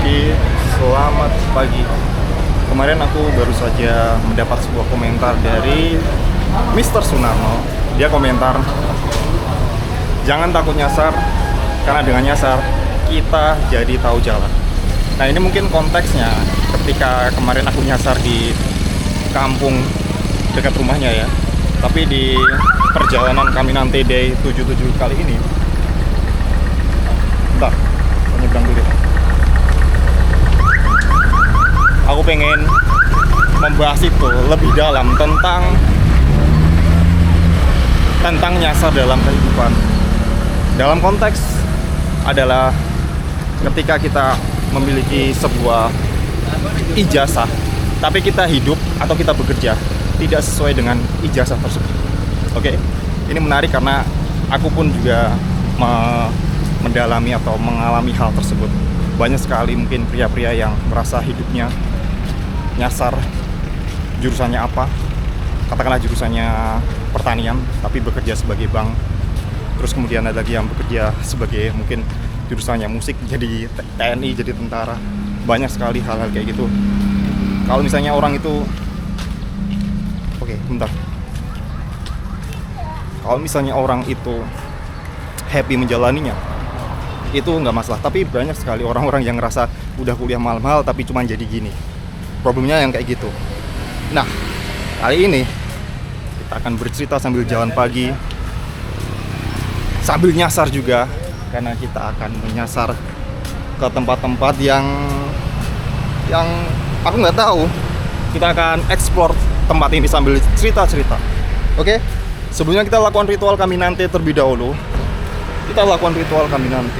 Oke, selamat pagi. Kemarin aku baru saja mendapat sebuah komentar dari Mr. Sunarno. Dia komentar, jangan takut nyasar, karena dengan nyasar kita jadi tahu jalan. Nah ini mungkin konteksnya ketika kemarin aku nyasar di kampung dekat rumahnya ya. Tapi di perjalanan kami nanti day 77 kali ini, bentar, aku nyebrang dulu. Aku pengen membahas itu lebih dalam tentang nyasar dalam kehidupan. Dalam konteks adalah ketika kita memiliki sebuah ijazah, tapi kita hidup atau kita bekerja tidak sesuai dengan ijazah tersebut. Oke, ini menarik karena aku pun juga mendalami atau mengalami hal tersebut. Banyak sekali mungkin pria-pria yang merasa hidupnya nyasar, jurusannya apa, katakanlah jurusannya pertanian tapi bekerja sebagai bank. Terus kemudian ada lagi yang bekerja sebagai mungkin jurusannya musik, jadi TNI, jadi tentara. Banyak sekali hal-hal kayak gitu. Kalau misalnya orang itu bentar. Kalau misalnya orang itu happy menjalaninya, itu nggak masalah. Tapi banyak sekali orang-orang yang ngerasa udah kuliah mahal-mahal tapi cuma jadi gini. Problemnya yang kayak gitu. Nah, kali ini kita akan bercerita sambil jalan pagi, sambil nyasar juga, karena kita akan menyasar ke tempat-tempat yang aku nggak tahu. Kita akan explore tempat ini sambil cerita-cerita. Oke? Sebelumnya kita lakukan ritual kami nanti terlebih dahulu. Kita lakukan ritual kami nanti.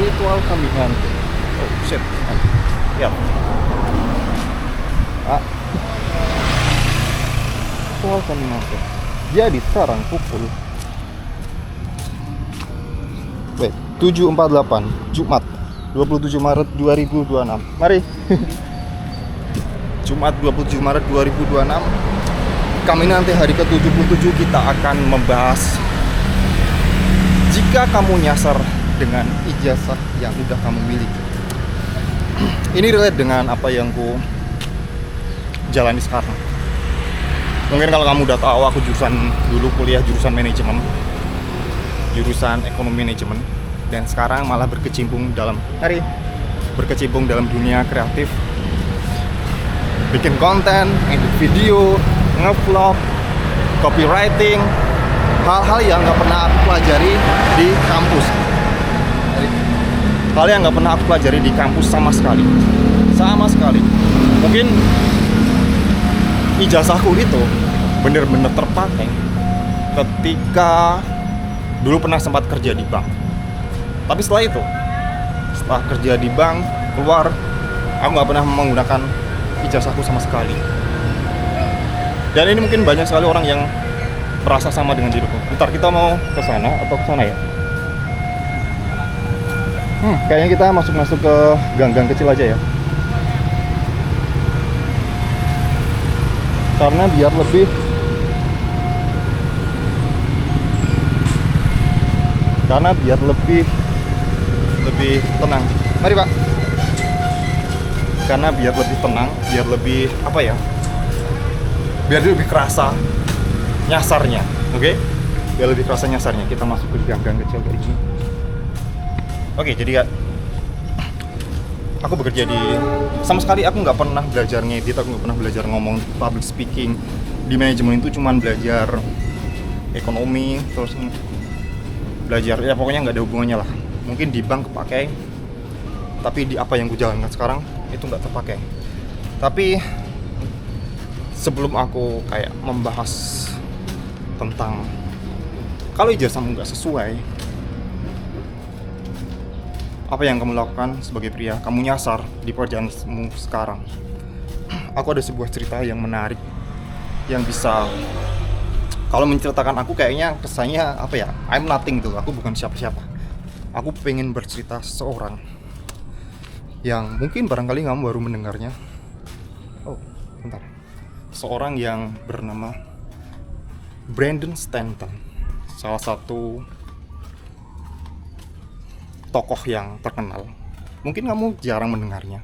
Ritual kami nanti. Oh shit. Ya. Ritual kami nanti. Jadi sekarang pukul 7.48 Jumat 27 Maret 2026. Mari. Jumat 27 Maret 2026. Kami nanti hari ke-77 kita akan membahas jika kamu nyasar dengan ijazah yang udah kamu miliki. Ini relate dengan apa yang ku jalani sekarang. Mungkin kalau kamu udah tahu, aku dulu kuliah jurusan manajemen, jurusan ekonomi manajemen, dan sekarang malah berkecimpung dalam dunia kreatif, bikin konten, edit video, nge-vlog, copywriting, hal-hal yang nggak pernah aku pelajari di kampus. Hal yang nggak pernah aku pelajari di kampus sama sekali. Mungkin ijazahku itu bener-bener terpakai ketika dulu pernah sempat kerja di bank. Tapi setelah kerja di bank, keluar, aku nggak pernah menggunakan ijazahku sama sekali. Dan ini mungkin banyak sekali orang yang merasa sama dengan diriku. Bentar, kita mau ke sana atau ke sana ya? Kayaknya kita masuk ke gang-gang kecil aja ya. Karena biar lebih tenang. Mari Pak. Karena biar lebih tenang, biar lebih biar lebih kerasa nyasarnya. Oke? Biar lebih kerasa nyasarnya, kita masuk ke gang-gang kecil kayak gini. Oke, jadi aku bekerja sama sekali aku nggak pernah belajar ngedit, aku nggak pernah belajar ngomong public speaking. Di manajemen itu cuman belajar ekonomi, terus belajar ya pokoknya nggak ada hubungannya lah. Mungkin di bank kepakai, tapi di apa yang gue jalankan sekarang itu nggak terpakai. Tapi sebelum aku kayak membahas tentang kalau ijazahmu nggak sesuai, apa yang kamu lakukan sebagai pria, kamu nyasar di pekerjaanmu sekarang. Aku ada sebuah cerita yang menarik yang bisa, kalau menceritakan aku kayaknya kesannya I'm nothing tuh, aku bukan siapa-siapa. Aku pengen bercerita seseorang yang mungkin barangkali kamu baru mendengarnya. Seorang yang bernama Brandon Stanton, salah satu tokoh yang terkenal. Mungkin kamu jarang mendengarnya,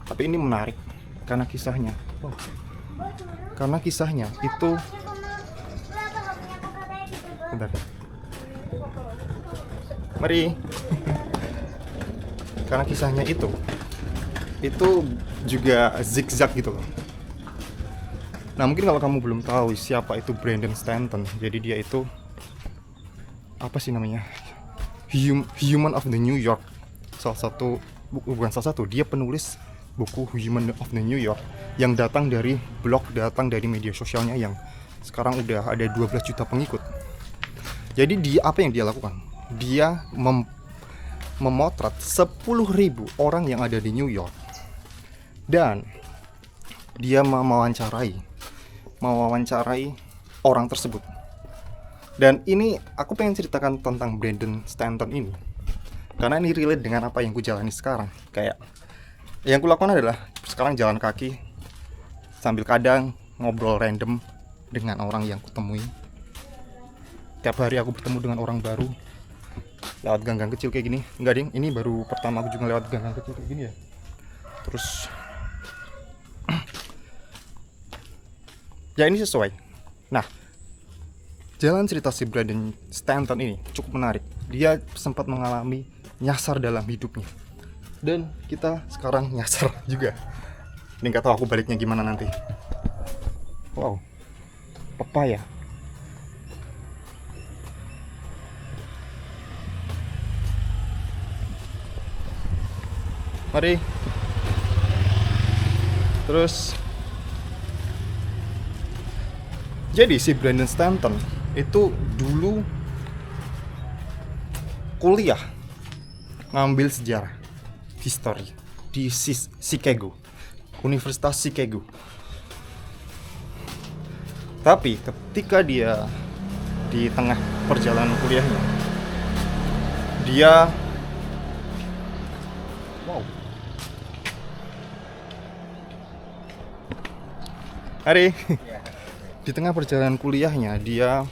tapi ini menarik karena kisahnya. Karena kisahnya itu, bentar. Mari. Karena kisahnya itu juga zigzag gitu loh. Nah, mungkin kalau kamu belum tahu siapa itu Brandon Stanton, jadi dia itu apa sih namanya? Human of the New York. Bukan salah satu, dia penulis buku Human of the New York yang datang dari blog, datang dari media sosialnya yang sekarang udah ada 12 juta pengikut. Jadi dia, apa yang dia lakukan? Dia memotret 10.000 orang yang ada di New York, dan dia mewawancarai orang tersebut. Dan ini aku pengen ceritakan tentang Brandon Stanton ini karena ini relate dengan apa yang ku jalani sekarang. Kayak yang ku lakukan adalah sekarang jalan kaki sambil kadang ngobrol random dengan orang yang kutemui. Tiap hari aku bertemu dengan orang baru lewat gang-gang kecil kayak gini. Enggak ding, ini baru pertama aku juga lewat gang-gang kecil kayak gini ya. Terus ya ini sesuai. Nah, jalan cerita si Brandon Stanton ini cukup menarik. Dia sempat mengalami nyasar dalam hidupnya, dan kita sekarang nyasar juga. Ini nggak tahu aku baliknya gimana nanti. Wow, pepaya. Mari. Terus jadi si Brandon Stanton itu dulu kuliah ngambil sejarah, history di Chicago, Universitas Chicago. Tapi ketika dia di tengah perjalanan kuliahnya, dia di tengah perjalanan kuliahnya dia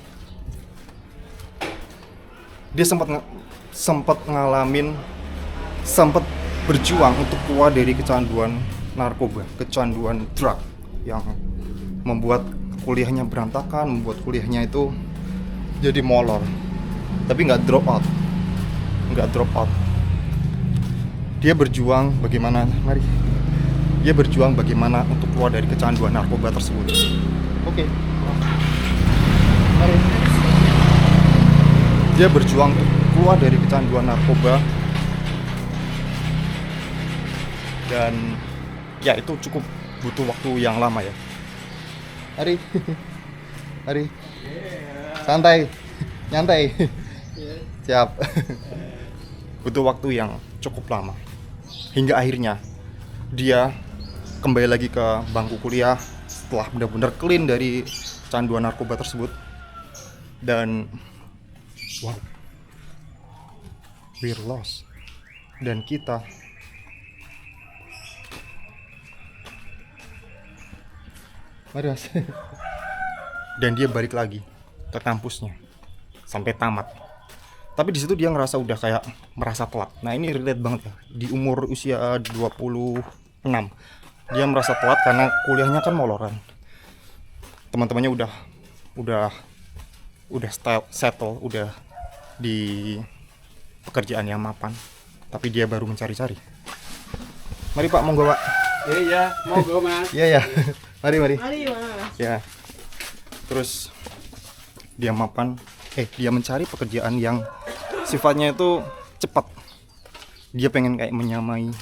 sempat berjuang untuk keluar dari kecanduan narkoba, kecanduan drug yang membuat kuliahnya berantakan, membuat kuliahnya itu jadi molor. Tapi nggak drop out. Dia berjuang bagaimana untuk keluar dari kecanduan narkoba tersebut. Oke. Mari. Dia berjuang untuk keluar dari kecanduan narkoba, dan ya itu cukup butuh waktu yang lama ya. Mari. Santai, nyantai. Siap. Butuh waktu yang cukup lama hingga akhirnya dia kembali lagi ke bangku kuliah setelah benar-benar clean dari canduan narkoba tersebut. Dan wow, we're lost. Dan kita dan dia balik lagi ke kampusnya sampai tamat. Tapi di situ dia ngerasa udah kayak merasa telat. Nah, ini relate banget ya. Di umur usia 26, dia merasa telat karena kuliahnya kan moloran. Teman-temannya udah settle, udah di pekerjaan yang mapan, tapi dia baru mencari-cari. Mari Pak, monggo Pak. Iya, monggo Mas. Iya. Mari. Mari Mas. Ya. Terus dia mencari pekerjaan yang sifatnya itu cepat. Dia pengen kayak menyamai.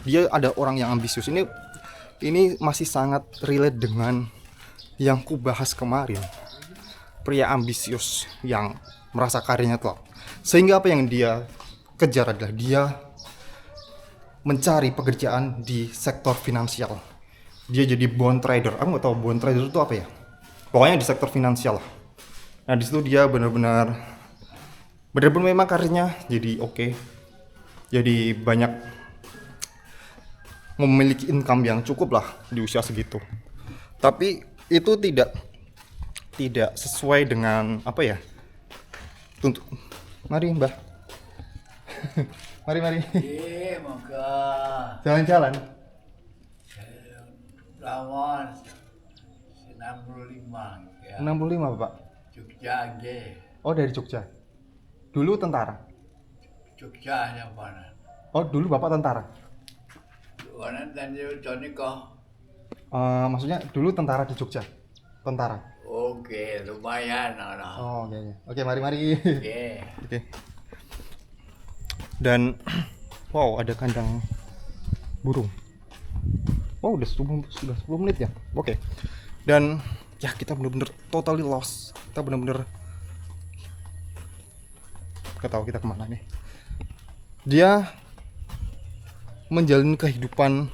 Dia ada orang yang ambisius. Ini masih sangat relate dengan yang ku bahas kemarin. Pria ambisius yang merasa karirnya telat. Sehingga apa yang dia kejar adalah dia mencari pekerjaan di sektor finansial. Dia jadi bond trader. Aku nggak tahu bond trader itu apa ya. Pokoknya di sektor finansial lah. Nah, di situ dia benar-benar memang karirnya jadi oke. Jadi banyak memiliki income yang cukup lah di usia segitu. Tapi itu tidak sesuai dengan apa ya? Mari Mbah. Mari. Moga. Jalan-jalan. Lawan 65 ya. 65 Bapak. Jogja nggih. Oh dari Jogja. Dulu tentara. Jogja yang mana? Oh dulu Bapak tentara. Mana dan Joni kok. Maksudnya dulu tentara di Jogja. Tentara. Oke, lumayan nah. Oh oke. Mari. Oke. Oke. Dan wow ada kandang burung. Wow sudah 10 menit ya. Oke. Dan ya kita benar-benar totally lost. Kita benar-benar nggak tahu kita kemana nih. Dia menjalani kehidupan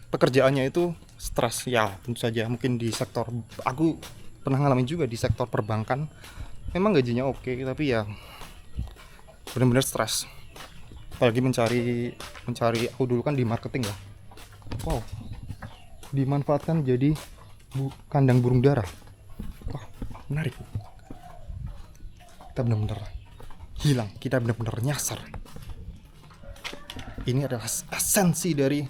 pekerjaannya itu stres ya, tentu saja. Mungkin di sektor, aku pernah ngalamin juga di sektor perbankan, memang gajinya oke, tapi ya benar-benar stres. Apalagi mencari aku dulu kan di marketing ya. Wow, dimanfaatkan jadi kandang burung dara. Wah, menarik. Kita benar-benar hilang, kita benar-benar nyasar. Ini adalah esensi dari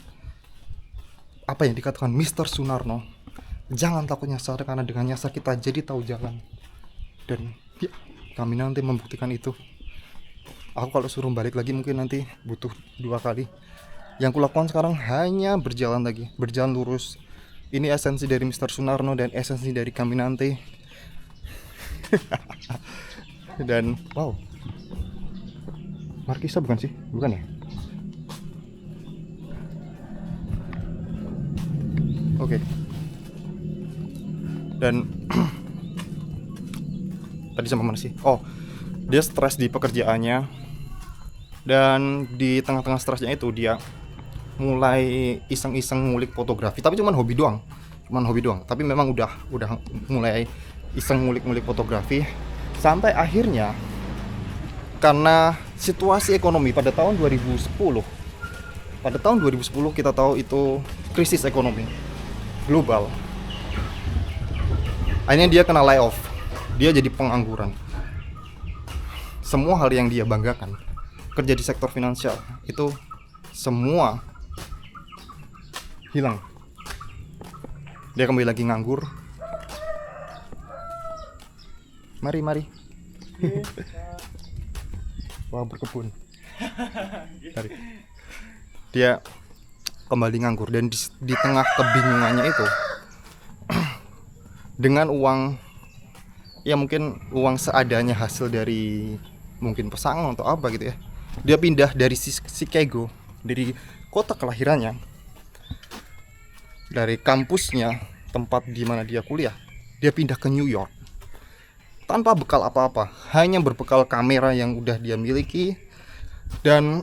apa yang dikatakan Mr. Sunarno. Jangan takut nyasar, karena dengan nyasar kita jadi tahu jalan. Dan ya, kami nanti membuktikan itu. Aku kalau suruh balik lagi mungkin nanti butuh 2 kali. Yang kulakukan sekarang hanya berjalan lagi, berjalan lurus. Ini esensi dari Mr. Sunarno dan esensi dari kami nanti. Dan wow, Markisa bukan sih? Bukan ya? Oke. Dan tadi sampai mana sih? Oh, dia stres di pekerjaannya. Dan di tengah-tengah stresnya itu dia mulai iseng-iseng ngulik fotografi. Tapi cuman hobi doang. Tapi memang udah mulai iseng ngulik fotografi. Sampai akhirnya karena situasi ekonomi pada tahun 2010. Pada tahun 2010 kita tahu itu krisis ekonomi global. Akhirnya dia kena layoff. Dia jadi pengangguran. Semua hal yang dia banggakan, kerja di sektor finansial, itu semua hilang. Dia kembali lagi nganggur. Mari. Wah, berkebun. Dia kembali nganggur, dan di tengah kebingungannya itu dengan uang, ya mungkin uang seadanya hasil dari mungkin pesangon atau apa gitu ya, dia pindah dari Chicago, dari kota kelahirannya, dari kampusnya, tempat di mana dia kuliah, dia pindah ke New York tanpa bekal apa-apa, hanya berbekal kamera yang udah dia miliki. Dan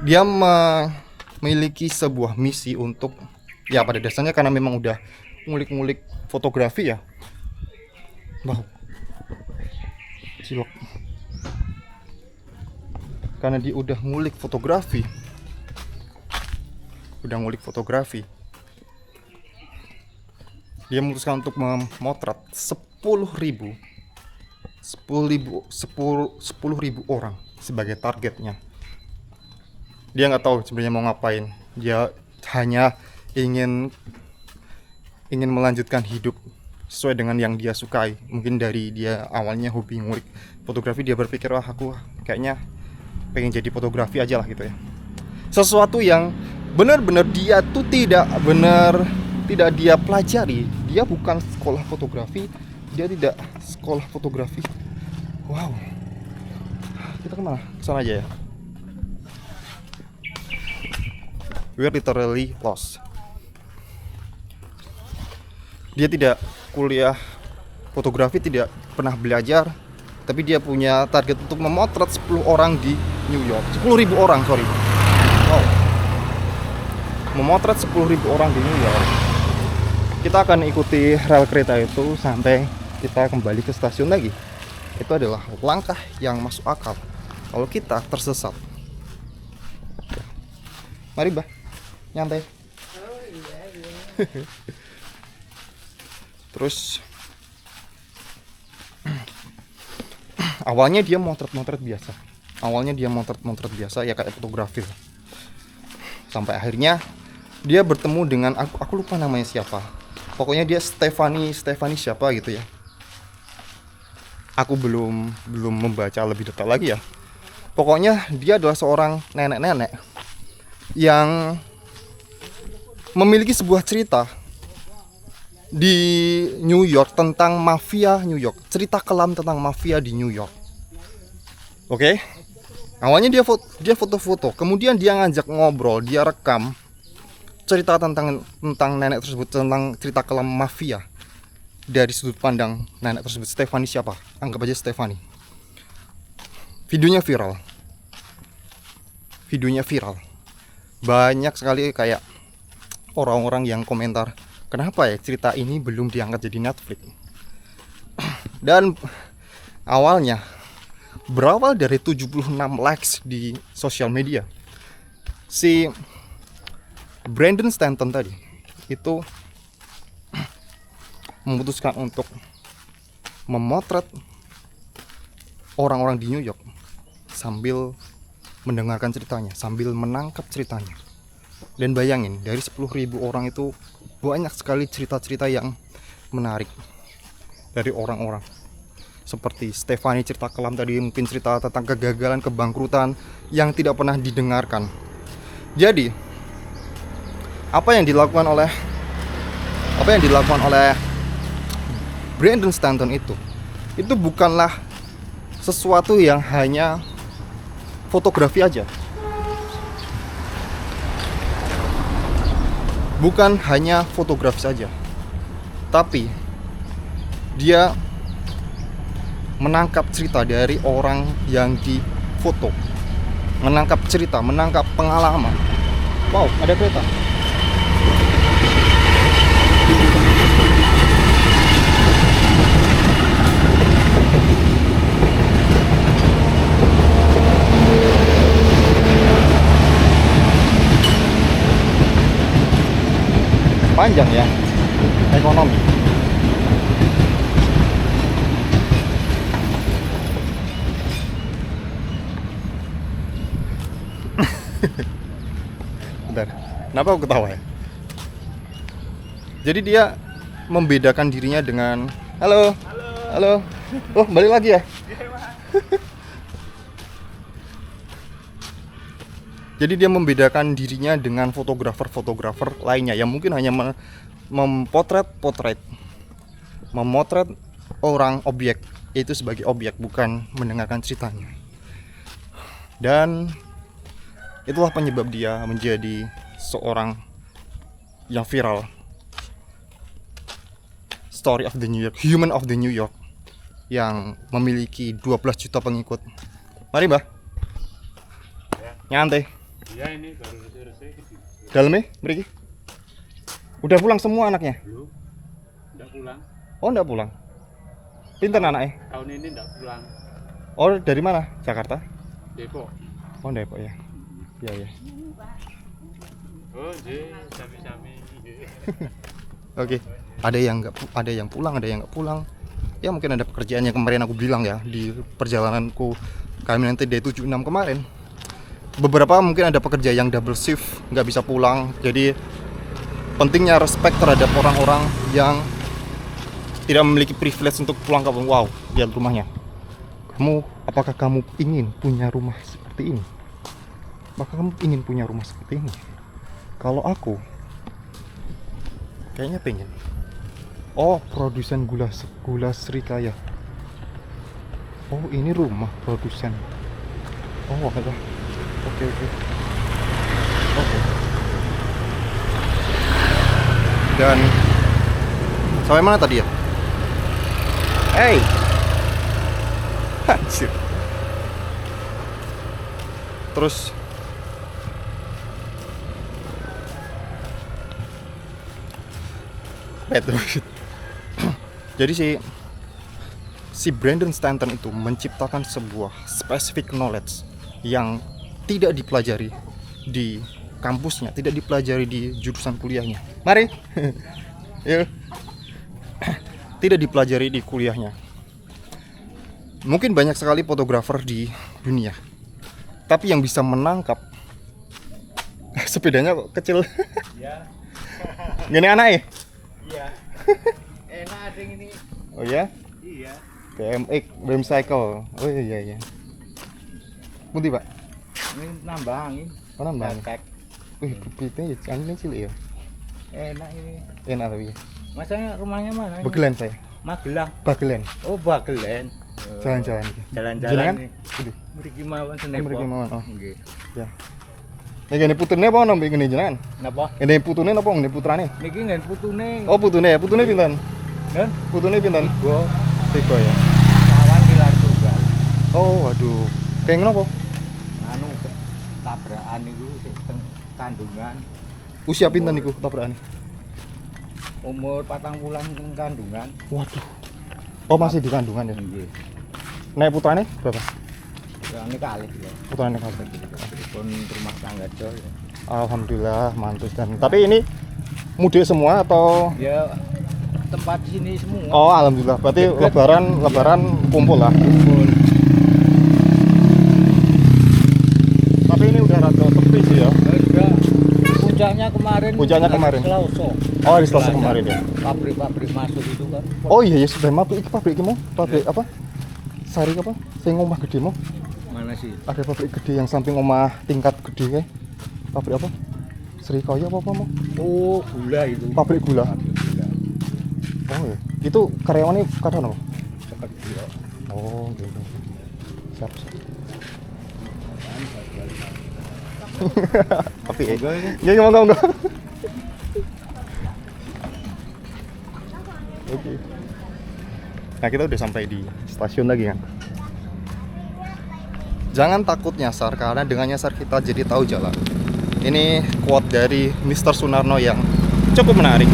dia memiliki sebuah misi untuk, ya pada dasarnya karena memang udah ngulik-ngulik fotografi ya. Cilok. Karena dia udah ngulik fotografi. Dia memutuskan untuk memotret 10.000 orang sebagai targetnya. Dia nggak tahu sebenarnya mau ngapain. Dia hanya ingin melanjutkan hidup sesuai dengan yang dia sukai. Mungkin dari dia awalnya hobi ngulik fotografi, dia berpikir, wah aku kayaknya pengen jadi fotografi aja lah gitu ya. Sesuatu yang benar-benar dia tuh tidak dia pelajari. Dia bukan sekolah fotografi, dia tidak sekolah fotografi. Wow, kita kemana? Kesana aja ya. We're literally lost. Dia tidak kuliah fotografi, tidak pernah belajar, tapi dia punya target untuk memotret 10 orang di New York. 10.000 orang, sorry. Wow. Memotret 10.000 orang di New York. Kita akan ikuti rel kereta itu sampai kita kembali ke stasiun lagi. Itu adalah langkah yang masuk akal kalau kita tersesat. Mari Mbak, nyantai. Oh iya. Terus Awalnya dia motret-motret biasa. Ya kayak fotografi lah. Sampai akhirnya dia bertemu dengan aku lupa namanya siapa. Pokoknya dia Stefani siapa gitu ya. Aku belum membaca lebih detail lagi ya. Pokoknya dia adalah seorang nenek-nenek yang memiliki sebuah cerita di New York tentang mafia New York. Cerita kelam tentang mafia di New York. Oke. Awalnya dia foto-foto, kemudian dia ngajak ngobrol, dia rekam cerita tentang nenek tersebut, tentang cerita kelam mafia dari sudut pandang nenek tersebut. Stefani siapa? Anggap aja Stefani. Videonya viral. Banyak sekali kayak orang-orang yang komentar, kenapa ya cerita ini belum diangkat jadi Netflix. Dan awalnya berawal dari 76 likes di sosial media. Si Brandon Stanton tadi itu memutuskan untuk memotret orang-orang di New York sambil mendengarkan ceritanya, sambil menangkap ceritanya. Dan bayangin, dari 10.000 orang itu banyak sekali cerita-cerita yang menarik dari orang-orang. Seperti Stefani cerita kelam tadi, mungkin cerita tentang kegagalan, kebangkrutan yang tidak pernah didengarkan. Jadi, apa yang dilakukan oleh Brandon Stanton itu bukanlah sesuatu yang hanya fotografi aja. Bukan hanya fotografi saja. Tapi dia menangkap cerita dari orang yang difoto, menangkap cerita, menangkap pengalaman. Wow, ada kereta. Panjang ya, ekonomi. Bentar, kenapa aku ketawa ya? Jadi dia membedakan dirinya dengan halo. Oh, balik lagi ya? Jadi dia membedakan dirinya dengan fotografer lainnya yang mungkin hanya memotret orang objek, itu sebagai objek, bukan mendengarkan ceritanya. Dan itulah penyebab dia menjadi seorang yang viral. Story of the New York, Human of the New York, yang memiliki 12 juta pengikut. Mari Mbah. Nyantai. Iya, ini baru selesai. Dalamnya, mriki. Udah pulang semua anaknya? Belum. Enggak pulang. Oh, enggak pulang. Pinter anaknya? Tahun ini enggak pulang. Oh, dari mana? Jakarta? Depok. Oh, Depok ya. Iya. Oh, sami-sami. Oke. Ada yang pulang, ada yang enggak pulang. Ya mungkin ada pekerjaan yang kemarin aku bilang ya di perjalananku KMNT D76 kemarin. Beberapa mungkin ada pekerja yang double shift, nggak bisa pulang. Jadi pentingnya respect terhadap orang-orang yang tidak memiliki privilege untuk pulang kampung. Wow, lihat rumahnya. Apakah kamu ingin punya rumah seperti ini? Apakah kamu ingin punya rumah seperti ini? Kalau aku, kayaknya pengen. Oh, produsen gula Srikaya. Oh, ini rumah produsen. Oh, ada. Oke. Dan sampai mana tadi ya? Hey. Anjir. Terus jadi si Brandon Stanton itu menciptakan sebuah specific knowledge yang tidak dipelajari di kampusnya, tidak dipelajari di jurusan kuliahnya. Mari. Yuk. Tidak dipelajari di kuliahnya. Mungkin banyak sekali fotografer di dunia, tapi yang bisa menangkap sepedanya kok kecil. Ya. Gini anaknya? Iya. Enak ada ini. Oh ya? Iya. BMX, BM Cycle. Oh iya iya. Bunti pak? Ini nambah angin. Oh nambah. Tek. Wih, bibitnya ya, anginnya cilik ya. Enak ini. Enak tapi. Masanya rumahnya mana? Bagelen saya. Magelang. Bagelen. Oh, Bagelen. Jalan-jalan. Jalan-jalan. Jenengan? nih. Ini. Mriki mawon Oh, mriki mawon, oh. Nggih. Ya. Ini gini putune apa ono mbek ngene jenengan? Napa? Ini putune apa ngene putrane? Niki nggen putune. Oh, putune ya. Putune pinten? Nen, Putune pinten? go Tiga ya. kawan pilar tunggal. Oh, waduh. Kayak ngono apa? Anu tabrakan niku teng kandungan. Usia pinten niku tabrakane? Umur 4 bulan teng kandungan. Waduh. Oh, masih di kandungan ya. Nggih. Nek putrane berapa? Ini kali ya. Putrane kali. Pun rumah tangga jo. Ya. Alhamdulillah mantus dan. Tapi ini mudik semua atau Ya tempat sini semua. oh alhamdulillah berarti Dekat. lebaran kumpul lah. Kumpul. Tapi ini udah rada sepi sih ya. Enggak. Puncaknya kemarin. Puncaknya kemarin. Selasa. Oh di Selasa kemarin ya. Pabrik-pabrik masuk itu kan. Oh iya ya sudah mati iki pabrik iki mau pabrik apa? Sari apa? Sing omah gede mau. Mana sih? Ada pabrik gede yang samping omah tingkat gede kayak. Pabrik apa? Srikaya apa mau? Oh, gula itu. Pabrik gula. Pabrik gula. Oh iya. Itu karyawannya kadang apa? Seperti itu. Oh gitu. Siap. Tapi ya enggak. Oke. Nah kita udah sampai di stasiun lagi kan. Jangan takut nyasar karena dengan nyasar kita jadi tahu jalan. Ini quote dari Mr. Sunarno yang cukup menarik.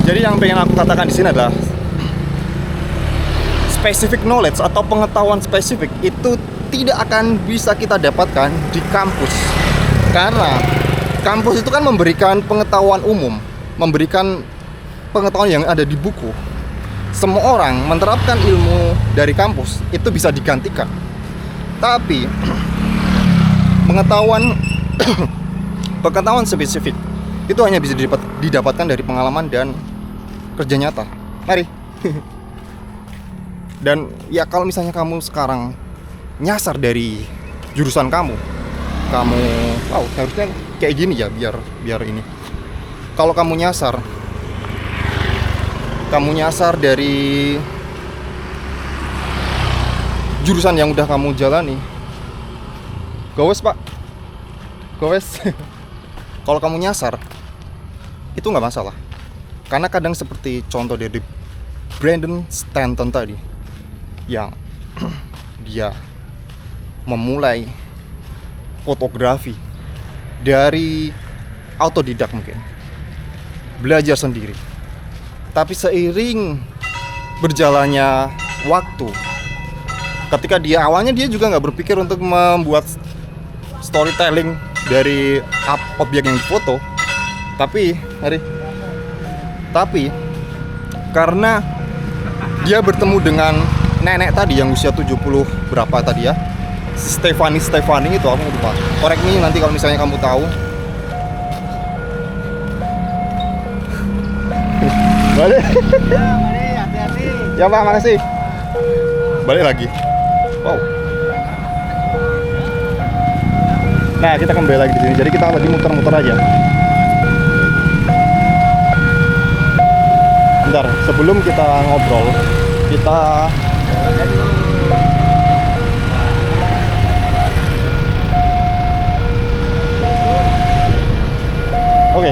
Jadi yang pengen aku katakan di sini adalah specific knowledge atau pengetahuan spesifik itu tidak akan bisa kita dapatkan di kampus. Karena kampus itu kan memberikan pengetahuan umum, memberikan pengetahuan yang ada di buku. Semua orang menerapkan ilmu dari kampus itu bisa digantikan. Tapi pengetahuan spesifik itu hanya bisa didapatkan dari pengalaman dan kerja nyata. Mari. Dan ya kalau misalnya kamu sekarang nyasar dari jurusan kamu wow harusnya kayak gini ya biar ini. Kalau kamu nyasar dari jurusan yang udah kamu jalani, gowes pak, gowes. Kalau kamu nyasar itu nggak masalah, karena kadang seperti contoh dari Brandon Stanton tadi yang dia memulai fotografi dari autodidak, mungkin belajar sendiri. Tapi seiring berjalannya waktu, ketika awalnya dia juga nggak berpikir untuk membuat storytelling dari objek yang difoto, tapi karena dia bertemu dengan nenek tadi yang usia 70 berapa tadi ya, Stefani itu aku lupa. Korek me nanti kalau misalnya kamu tahu. Balik. Ya, mari hati-hati. Ya Pak, makasih. Balik lagi. Wow. Nah, kita kembali lagi di sini. Jadi kita lagi muter-muter aja. Bentar, sebelum kita ngobrol, kita Oke.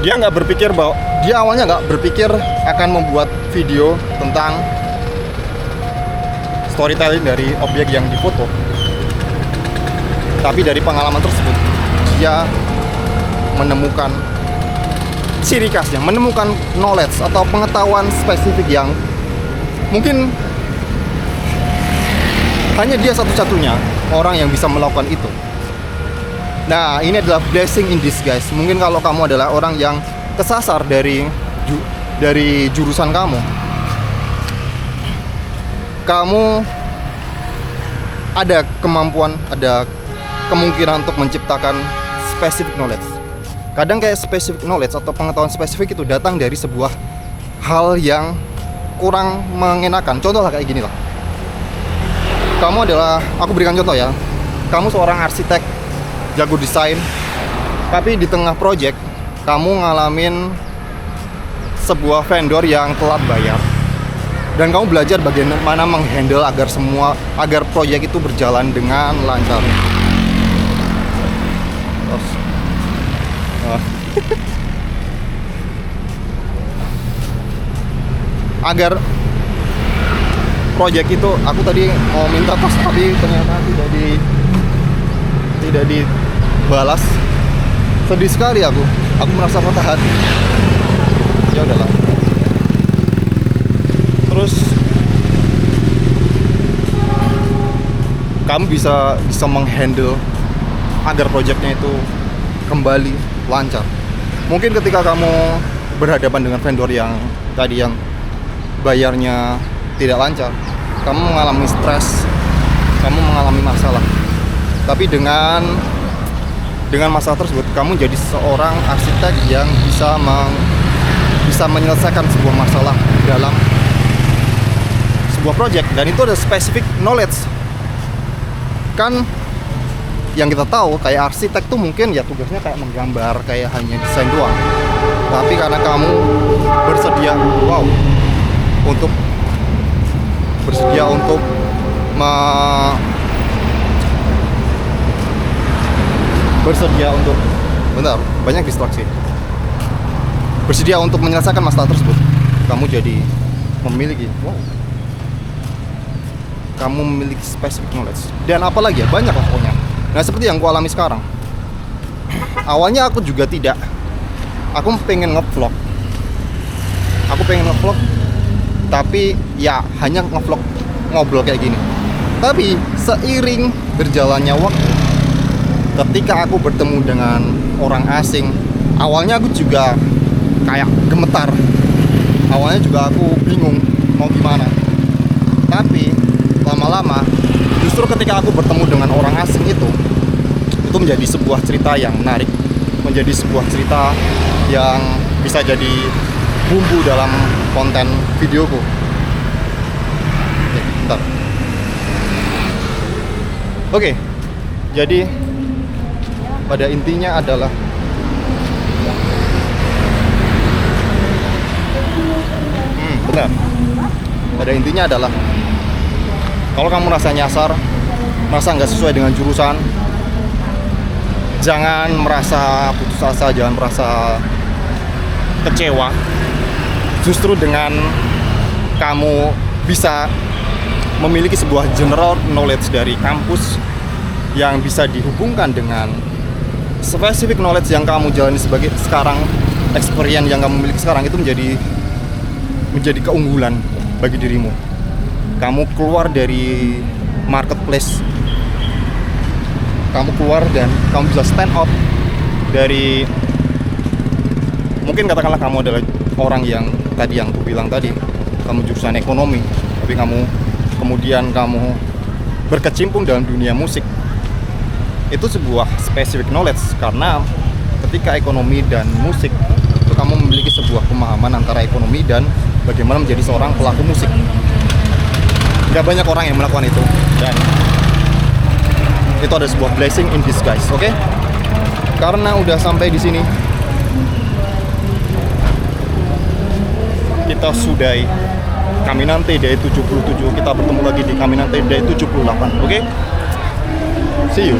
Dia awalnya nggak berpikir akan membuat video tentang storytelling dari objek yang difoto. Tapi dari pengalaman tersebut, dia menemukan ciri khasnya, menemukan knowledge atau pengetahuan spesifik yang mungkin hanya dia satu-satunya orang yang bisa melakukan itu. Nah, ini adalah blessing in disguise. Mungkin kalau kamu adalah orang yang kesasar dari jurusan kamu ada kemampuan, ada kemungkinan untuk menciptakan specific knowledge. Kadang kayak specific knowledge atau pengetahuan spesifik itu datang dari sebuah hal yang kurang mengenakan. Contoh lah kayak gini lah. Aku berikan contoh ya. Kamu seorang arsitek, jago desain, tapi di tengah project kamu ngalamin sebuah vendor yang telat bayar. Dan kamu belajar bagaimana menghandle agar proyek itu berjalan dengan lancar. Agar proyek itu, aku tadi mau minta tos tapi ternyata tidak dibalas. Sedih sekali aku merasa patah hati. Ya udahlah. Terus kamu bisa menghandle agar proyeknya itu kembali lancar. Mungkin ketika kamu berhadapan dengan vendor yang bayarnya tidak lancar, kamu mengalami stres, kamu mengalami masalah. Tapi dengan masalah tersebut, kamu jadi seorang arsitek yang bisa menyelesaikan sebuah masalah dalam sebuah project, dan itu ada specific knowledge. Kan yang kita tahu kayak arsitek tuh mungkin ya tugasnya kayak menggambar, kayak hanya desain doang. Tapi karena kamu bersedia untuk banyak distraksi. Bersedia untuk menyelesaikan masalah tersebut, kamu jadi kamu memiliki specific knowledge. Dan apalagi ya, banyak lah pokoknya. Nah, seperti yang aku alami sekarang. Awalnya aku juga tidak. Aku pengen ngevlog, tapi ya hanya ngevlog ngobrol kayak gini. Tapi seiring berjalannya waktu, ketika aku bertemu dengan orang asing, awalnya aku juga kayak gemetar. Awalnya juga aku bingung mau gimana. Tapi lama-lama, justru ketika aku bertemu dengan orang asing itu menjadi sebuah cerita yang menarik, menjadi sebuah cerita yang bisa jadi bumbu dalam konten videoku. Bentar. Oke, jadi pada intinya adalah benar. Pada intinya adalah kalau kamu merasa nyasar, merasa nggak sesuai dengan jurusan, jangan merasa putus asa, jangan merasa kecewa. Justru dengan kamu bisa memiliki sebuah general knowledge dari kampus yang bisa dihubungkan dengan specific knowledge yang kamu jalani sebagai sekarang, experience yang kamu miliki sekarang, itu menjadi keunggulan bagi dirimu. Kamu keluar dari marketplace, kamu keluar dan kamu bisa stand out dari, mungkin katakanlah kamu adalah orang yang aku bilang tadi, kamu jurusan ekonomi, tapi kemudian kamu berkecimpung dalam dunia musik. Itu sebuah specific knowledge, karena ketika ekonomi dan musik itu kamu memiliki sebuah pemahaman antara ekonomi dan bagaimana menjadi seorang pelaku musik. Gak banyak orang yang melakukan itu, dan itu ada sebuah blessing in disguise. Oke? Karena udah sampai di sini, kita sudahi Caminante Day 77. Kita bertemu lagi di Caminante Day 78. Oke? See you.